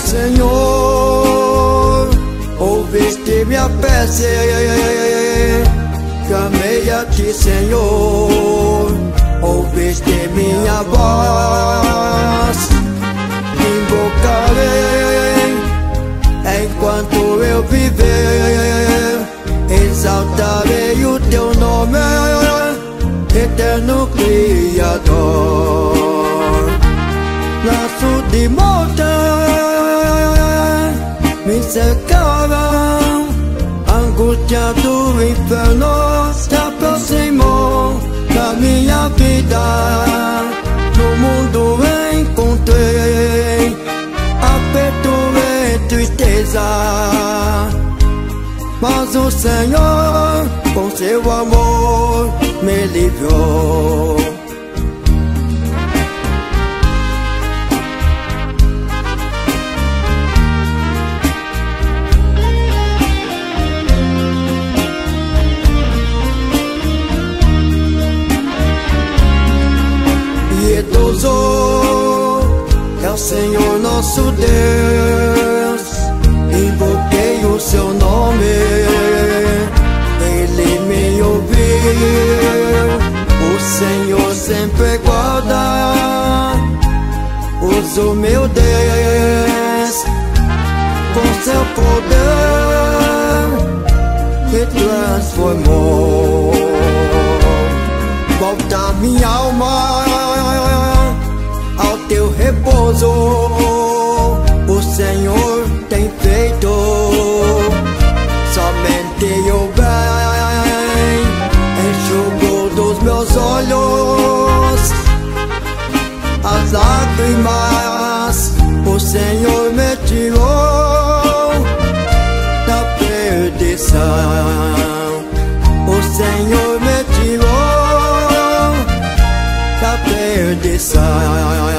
Senhor, ouviste minha prece, clamei a ti, Senhor, ouviste minha voz, invocarei enquanto eu viver, exaltarei o teu nome, eterno Criador. Laço de morte me cercaram, angústia do inferno se aproximou da minha vida. No mundo encontrei aperto e tristeza, mas o Senhor com seu amor me livrou. Piedoso é o Senhor nosso Deus, invoquei o seu nome, Ele me ouviu. O Senhor sempre guarda, usa o meu Deus com seu poder me transformou. Volta minha alma ao teu repouso, o Senhor tem feito. Somente o bem enxugou dos meus olhos as lágrimas, o Senhor me tirou da perdição. O Senhor me tirou da perdição.